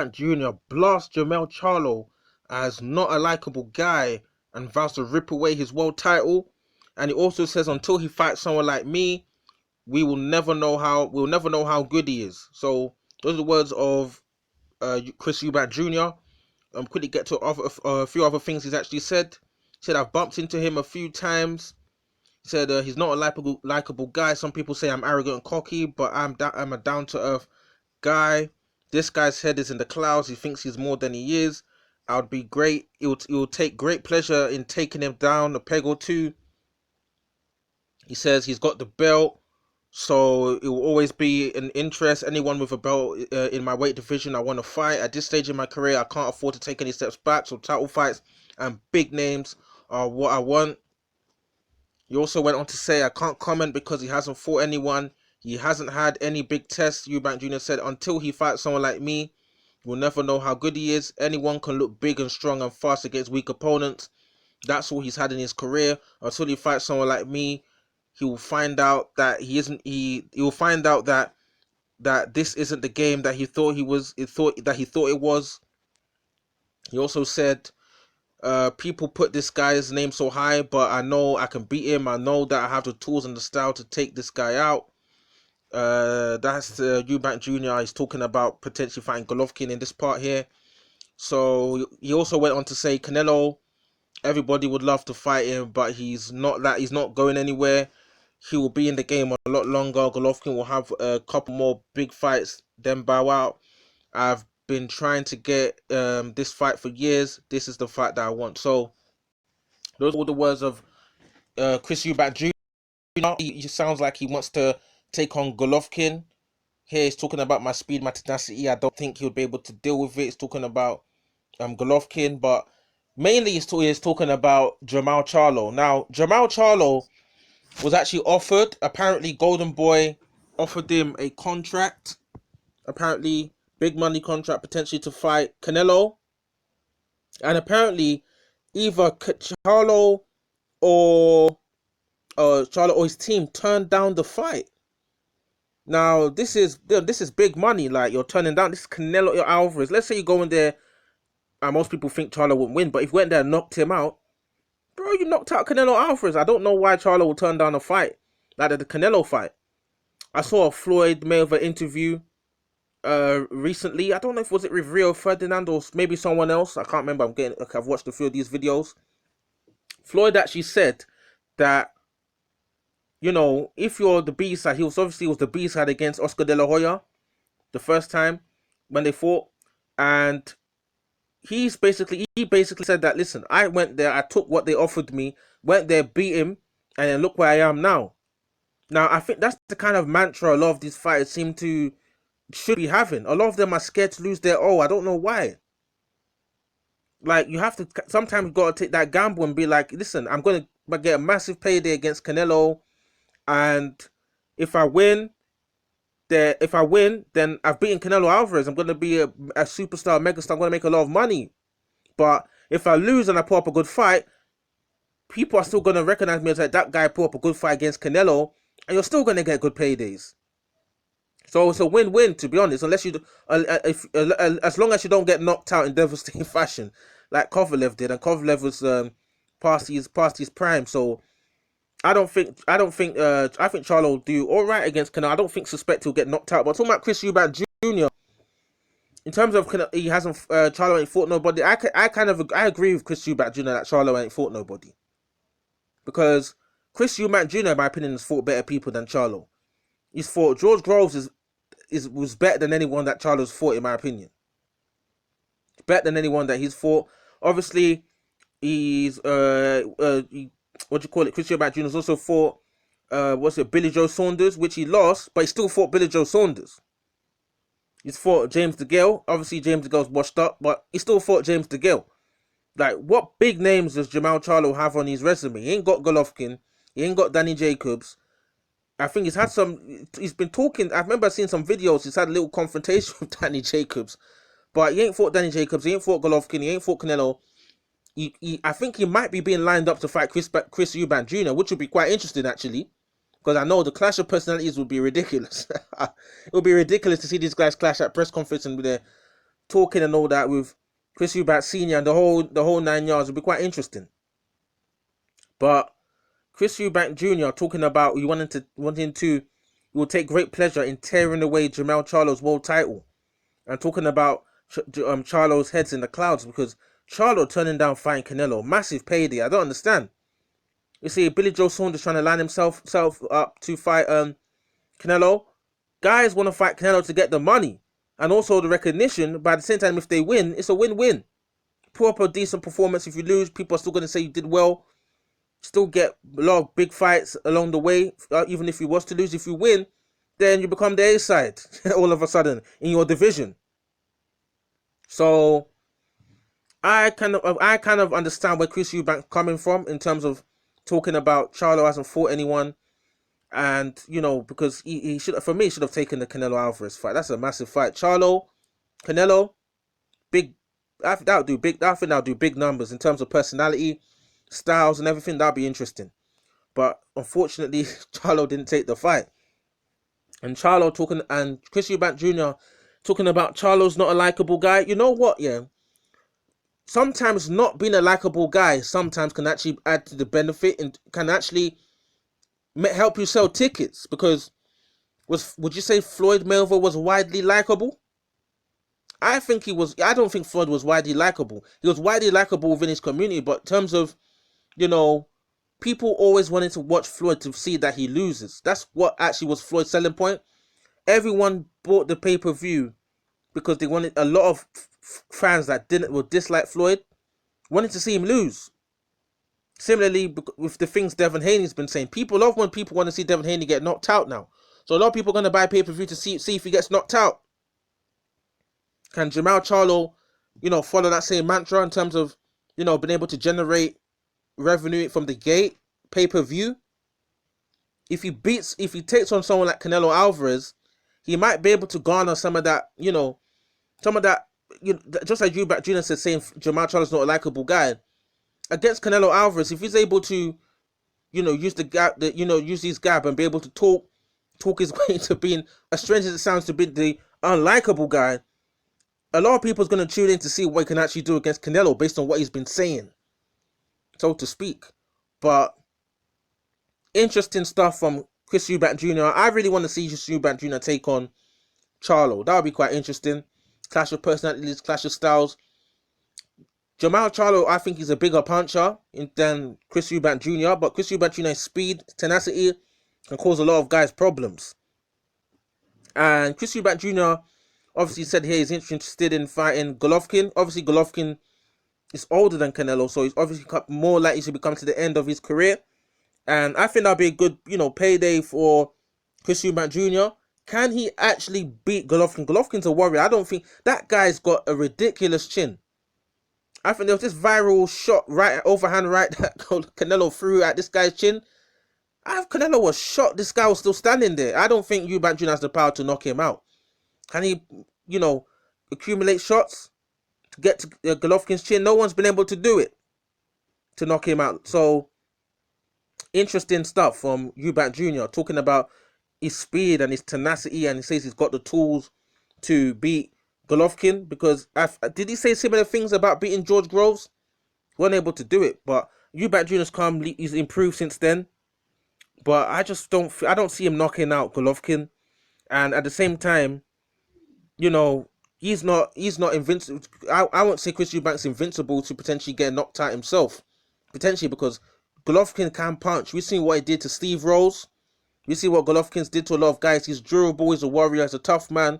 Jr. blasts Jermall Charlo as not a likable guy and vows to rip away his world title. And he also says until he fights someone like me, we'll never know how good he is. So those are the words of Chris Eubank Jr. Quickly get to a few other things he's actually said. He said I've bumped into him a few times. He said he's not a likable guy. Some people say I'm arrogant and cocky, but I'm a down to earth guy. This guy's head is in the clouds. He thinks he's more than he is. I would be great. It will take great pleasure in taking him down a peg or two. He says he's got the belt, so it will always be an interest. Anyone with a belt in my weight division, I want to fight. At this stage in my career, I can't afford to take any steps back. So title fights and big names are what I want. He also went on to say, I can't comment because he hasn't fought anyone. He hasn't had any big tests. Eubank Jr. said, until he fights someone like me, we'll never know how good he is. Anyone can look big and strong and fast against weak opponents. That's all he's had in his career. Until he fights someone like me, he will find out that he will find out that this isn't the game that he thought he was. He thought it was. He also said, people put this guy's name so high, but I know I can beat him. I know that I have the tools and the style to take this guy out. That's Eubank Jr. He's talking about potentially fighting Golovkin in this part here. So he also went on to say Canelo, everybody would love to fight him, but he's not going anywhere. He will be in the game a lot longer. Golovkin will have a couple more big fights, then bow out. I've been trying to get this fight for years. This is the fight that I want. So those are all the words of Chris Eubank Jr. He sounds like he wants to take on Golovkin. Here he's talking about my speed, my tenacity. I don't think he'll be able to deal with it. He's talking about Golovkin, but mainly he's talking about Jermall Charlo. Now, Jermall Charlo was actually offered. Apparently, Golden Boy offered him a contract. Apparently, big money contract potentially to fight Canelo. And apparently, either Charlo or his team turned down the fight. Now, this is big money. Like, you're turning down this Canelo Alvarez. Let's say you go in there, and most people think Charlo wouldn't win, but if you went there and knocked him out, bro, you knocked out Canelo Alvarez. I don't know why Charlo would turn down a fight like the Canelo fight. I saw a Floyd Mayweather interview recently. I don't know if was it with Rio Ferdinand or maybe someone else. I can't remember. I've watched a few of these videos. Floyd actually said that, you know, if you're the B side, he was the B side against Oscar De La Hoya the first time when they fought, and he basically said that, listen, I went there, I took what they offered me, went there, beat him, and then look where I am now. Now, I think that's the kind of mantra a lot of these fighters should be having. A lot of them are scared to lose their I don't know why. Like, you have to, sometimes you got to take that gamble and be like, listen, I'm going to get a massive payday against Canelo, and if I win, then I've beaten Canelo Alvarez. I'm going to be a superstar, a megastar. I'm going to make a lot of money. But if I lose and I put up a good fight, people are still going to recognize me as like, that guy put up a good fight against Canelo, and you're still going to get good paydays. So it's a win-win, to be honest, unless as long as you don't get knocked out in devastating fashion, like Kovalev did, and Kovalev was past his prime. So I think Charlo will do all right against Canelo. I don't suspect he'll get knocked out. But talking about Chris Eubank Jr., in terms of he hasn't Charlo ain't fought nobody. I agree with Chris Eubank Jr. that Charlo ain't fought nobody, because Chris Eubank Jr. in my opinion has fought better people than Charlo. He's fought George Groves was better than anyone that Charlo's fought, in my opinion. Better than anyone that he's fought. Obviously, he's Chris Eubank Jr. has also fought Billy Joe Saunders, which he lost, but he still fought Billy Joe Saunders. He's fought James DeGale. Obviously, James DeGale's washed up, but he still fought James DeGale. Like, what big names does Jermall Charlo have on his resume? He ain't got Golovkin. He ain't got Danny Jacobs. I think he's been talking. I remember seeing some videos. He's had a little confrontation with Danny Jacobs. But he ain't fought Danny Jacobs. He ain't fought Golovkin. He ain't fought Canelo. I think he might be being lined up to fight Chris Eubank Jr., which would be quite interesting, actually. Because I know the clash of personalities would be ridiculous. It would be ridiculous to see these guys clash at press conference and talking and all that with Chris Eubank Sr. and the whole 9 yards would be quite interesting. But Chris Eubank Jr. talking about he will take great pleasure in tearing away Jermall Charlo's world title, and talking about Charlo's heads in the clouds because Charlo turning down fighting Canelo, massive payday. I don't understand. You see, Billy Joe Saunders trying to line himself up to fight Canelo. Guys want to fight Canelo to get the money and also the recognition. But at the same time, if they win, it's a win-win. Proper, decent performance. If you lose, people are still going to say you did well. Still get a lot of big fights along the way, even if you was to lose. If you win, then you become the A side all of a sudden in your division. So I kind of understand where Chris Eubank's coming from in terms of talking about Charlo hasn't fought anyone, and because he should have taken the Canelo Alvarez fight. That's a massive fight. Charlo, Canelo, big. I think that'll do big numbers in terms of personality, styles, and everything. That'll be interesting. But unfortunately, Charlo didn't take the fight. And Chris Eubank Jr. talking about Charlo's not a likable guy. You know what? Yeah. Sometimes not being a likable guy sometimes can actually add to the benefit and can actually help you sell tickets. Because would you say Floyd Mayweather was widely likable? I think he was. I don't think Floyd was widely likable. He was widely likable within his community, but in terms of, people always wanted to watch Floyd to see that he loses. That's what actually was Floyd's selling point. Everyone bought the pay-per-view because they wanted a lot of fans that would dislike Floyd wanted to see him lose. Similarly, with the things Devin Haney's been saying, people love when people want to see Devin Haney get knocked out now. So a lot of people are going to buy pay-per-view to see if he gets knocked out. Can Jermall Charlo, follow that same mantra in terms of, being able to generate revenue from the gate, pay-per-view? If he takes on someone like Canelo Alvarez, he might be able to garner some of that, just like Eubank Jr. said, saying Jermall Charlo's not a likable guy. Against Canelo Alvarez, if he's able to, use the gap, use his gap and be able to talk his way into being, as strange as it sounds, to be the unlikable guy, a lot of people's going to tune in to see what he can actually do against Canelo based on what he's been saying, so to speak. But interesting stuff from Chris Eubank Jr. I really want to see Chris Eubank Jr. take on Charlo. That would be quite interesting. Clash of personalities, clash of styles. Jermall Charlo, I think he's a bigger puncher than Chris Eubank Jr. But Chris Eubank Jr.'s speed, tenacity can cause a lot of guys problems. And Chris Eubank Jr. obviously said here he's interested in fighting Golovkin. Obviously, Golovkin is older than Canelo, so he's obviously more likely to be coming to the end of his career. And I think that'll be a good, payday for Chris Eubank Jr. Can he actually beat Golovkin? Golovkin's a warrior. I don't think that guy's got a ridiculous chin. I think there was this viral shot, overhand right, that Canelo threw at this guy's chin. Canelo was shot. This guy was still standing there. I don't think Eubank Jr. has the power to knock him out. Can he, accumulate shots to get to Golovkin's chin? No one's been able to do it to knock him out. So, interesting stuff from Eubank Jr. talking about his speed and his tenacity, and he says he's got the tools to beat Golovkin, because did he say similar things about beating George Groves? Weren't able to do it, but Eubank Jr.'s he's improved since then. But I don't see him knocking out Golovkin, and at the same time, he's not invincible. I won't say Chris Eubank's invincible to potentially get knocked out himself, potentially, because Golovkin can punch. We've seen what he did to Steve Rose. We see what Golovkin's did to a lot of guys. He's durable. He's a warrior. He's a tough man.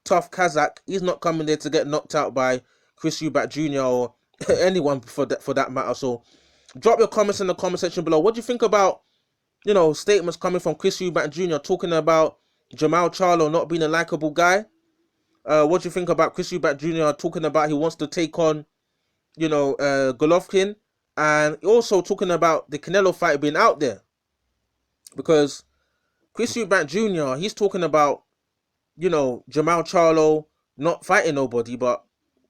Tough Kazakh. He's not coming there to get knocked out by Chris Eubank Jr. or anyone for that matter. So drop your comments in the comment section below. What do you think about, statements coming from Chris Eubank Jr. talking about Jermall Charlo not being a likable guy? What do you think about Chris Eubank Jr. talking about he wants to take on, Golovkin? And also talking about the Canelo fight being out there. Because Chris Eubank Jr., he's talking about, Jermall Charlo not fighting nobody. But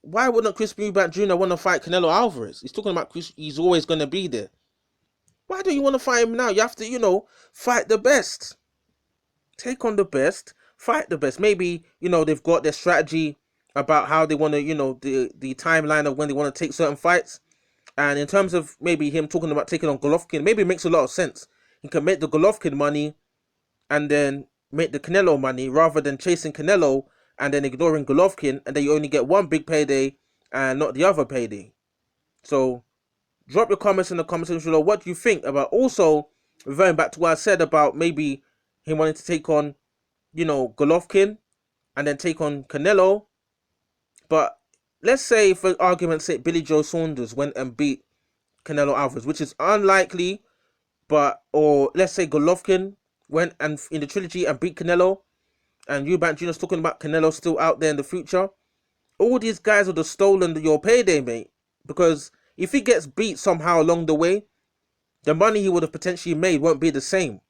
why wouldn't Chris Eubank Jr. want to fight Canelo Alvarez? He's talking about he's always going to be there. Why don't you want to fight him now? You have to, fight the best. Take on the best. Fight the best. Maybe, they've got their strategy about how they want to, the timeline of when they want to take certain fights. And in terms of maybe him talking about taking on Golovkin, maybe it makes a lot of sense. He can make the Golovkin money and then make the Canelo money rather than chasing Canelo and then ignoring Golovkin, and then you only get one big payday and not the other payday. So drop your comments in the comment section below. What do you think about, also reverting back to what I said about maybe him wanting to take on, Golovkin and then take on Canelo. But let's say, for argument's sake, Billy Joe Saunders went and beat Canelo Alvarez, which is unlikely, or let's say Golovkin went and in the trilogy and beat Canelo, and Eubank Jr.'s talking about Canelo still out there in the future. All these guys would have stolen your payday, mate. Because if he gets beat somehow along the way, the money he would have potentially made won't be the same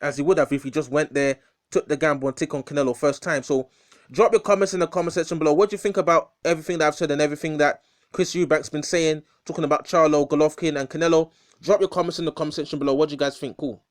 as he would have if he just went there, took the gamble and took on Canelo first time. So drop your comments in the comment section below. What do you think about everything that I've said and everything that Chris Eubank's been saying, talking about Charlo, Golovkin and Canelo? Drop your comments in the comment section below. What do you guys think? Cool.